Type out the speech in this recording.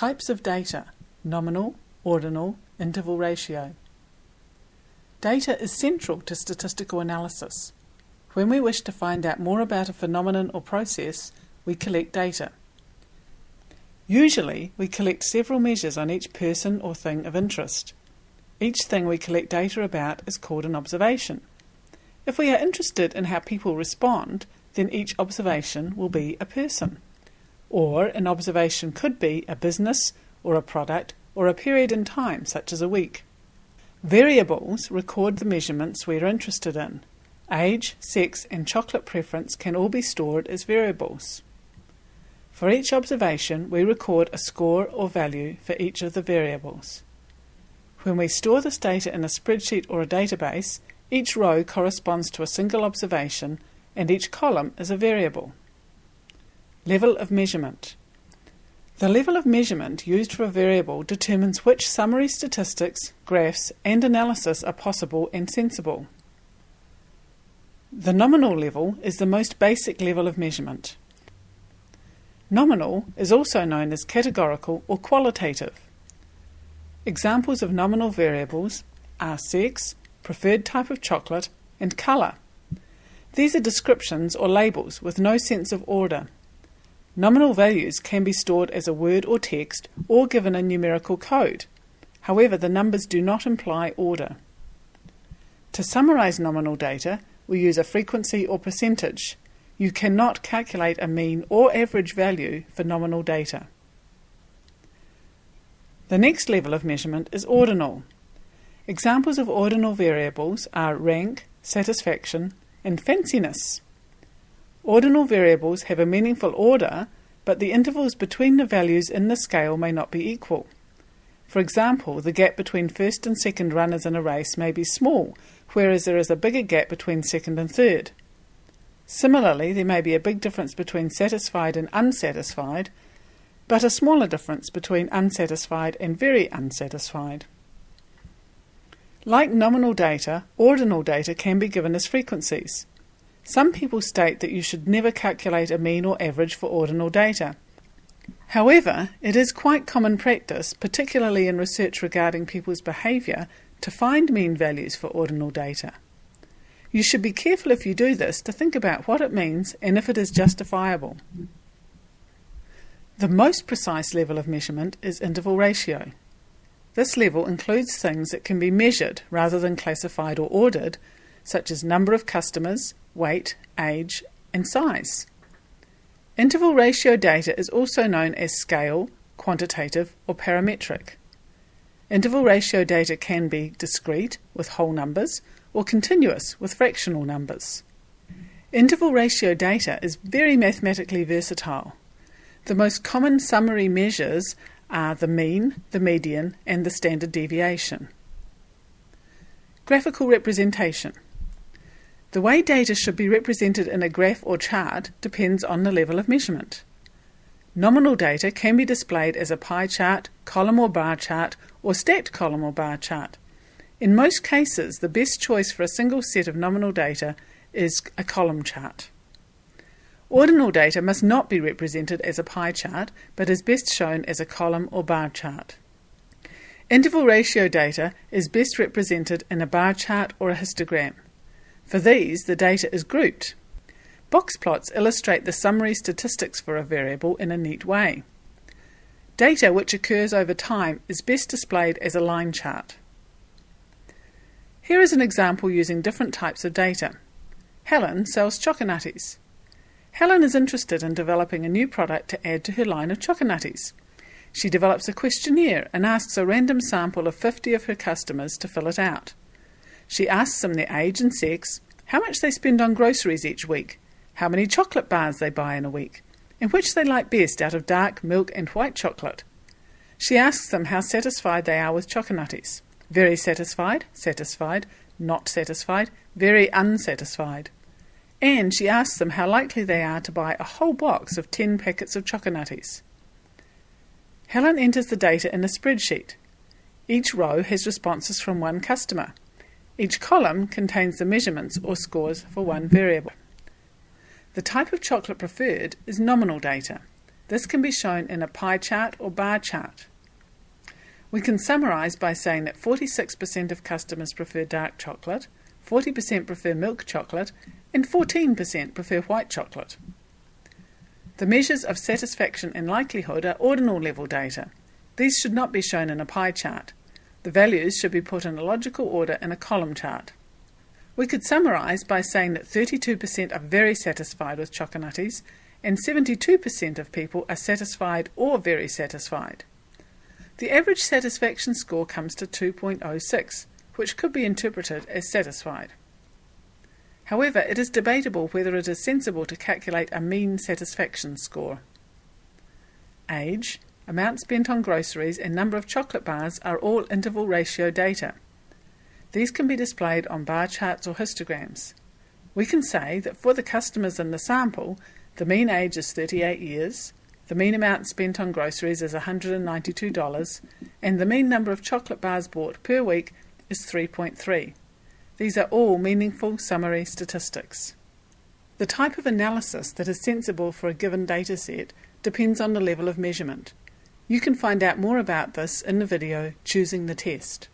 Types of data: nominal, ordinal, interval ratio. Data is central to statistical analysis. When we wish to find out more about a phenomenon or process, we collect data. Usually, we collect several measures on each person or thing of interest. Each thing we collect data about is called an observation. If we are interested in how people respond, then each observation will be a person. Or an observation could be a business, or a product, or a period in time, such as a week. Variables record the measurements we are interested in. Age, sex, and chocolate preference can all be stored as variables. For each observation, we record a score or value for each of the variables. When we store this data in a spreadsheet or a database, each row corresponds to a single observation, and each column is a variable. Level of measurement. The level of measurement used for a variable determines which summary statistics, graphs, and analysis are possible and sensible. The nominal level is the most basic level of measurement. Nominal is also known as categorical or qualitative. Examples of nominal variables are sex, preferred type of chocolate, and colour. These are descriptions or labels with no sense of order. Nominal values can be stored as a word or text or given a numerical code. However, the numbers do not imply order. To summarize nominal data, we use a frequency or percentage. You cannot calculate a mean or average value for nominal data. The next level of measurement is ordinal. Examples of ordinal variables are rank, satisfaction, and fanciness. Ordinal variables have a meaningful order, but the intervals between the values in the scale may not be equal. For example, the gap between first and second runners in a race may be small, whereas there is a bigger gap between second and third. Similarly, there may be a big difference between satisfied and unsatisfied, but a smaller difference between unsatisfied and very unsatisfied. Like nominal data, ordinal data can be given as frequencies. Some people state that you should never calculate a mean or average for ordinal data. However, it is quite common practice, particularly in research regarding people's behaviour, to find mean values for ordinal data. You should be careful if you do this to think about what it means and if it is justifiable. The most precise level of measurement is interval ratio. This level includes things that can be measured rather than classified or ordered, such as number of customers, weight, age, and size. Interval ratio data is also known as scale, quantitative, or parametric. Interval ratio data can be discrete, with whole numbers, or continuous, with fractional numbers. Interval ratio data is very mathematically versatile. The most common summary measures are the mean, the median, and the standard deviation. Graphical representation. The way data should be represented in a graph or chart depends on the level of measurement. Nominal data can be displayed as a pie chart, column or bar chart, or stacked column or bar chart. In most cases, the best choice for a single set of nominal data is a column chart. Ordinal data must not be represented as a pie chart, but is best shown as a column or bar chart. Interval ratio data is best represented in a bar chart or a histogram. For these, the data is grouped. Box plots illustrate the summary statistics for a variable in a neat way. Data which occurs over time is best displayed as a line chart. Here is an example using different types of data. Helen sells Choconutties. Helen is interested in developing a new product to add to her line of Choconutties. She develops a questionnaire and asks a random sample of 50 of her customers to fill it out. She asks them their age and sex, how much they spend on groceries each week, how many chocolate bars they buy in a week, and which they like best out of dark, milk and white chocolate. She asks them how satisfied they are with Choconutties. Very satisfied, satisfied, not satisfied, very unsatisfied. And she asks them how likely they are to buy a whole box of 10 packets of Choconutties. Helen enters the data in a spreadsheet. Each row has responses from one customer. Each column contains the measurements or scores for one variable. The type of chocolate preferred is nominal data. This can be shown in a pie chart or bar chart. We can summarise by saying that 46% of customers prefer dark chocolate, 40% prefer milk chocolate, and 14% prefer white chocolate. The measures of satisfaction and likelihood are ordinal level data. These should not be shown in a pie chart. The values should be put in a logical order in a column chart. We could summarise by saying that 32% are very satisfied with Choconutties and 72% of people are satisfied or very satisfied. The average satisfaction score comes to 2.06, which could be interpreted as satisfied. However, it is debatable whether it is sensible to calculate a mean satisfaction score. Age, amount spent on groceries and number of chocolate bars are all interval ratio data. These can be displayed on bar charts or histograms. We can say that for the customers in the sample, the mean age is 38 years, the mean amount spent on groceries is $192, and the mean number of chocolate bars bought per week is 3.3. These are all meaningful summary statistics. The type of analysis that is sensible for a given data set depends on the level of measurement. You can find out more about this in the video Choosing the Test.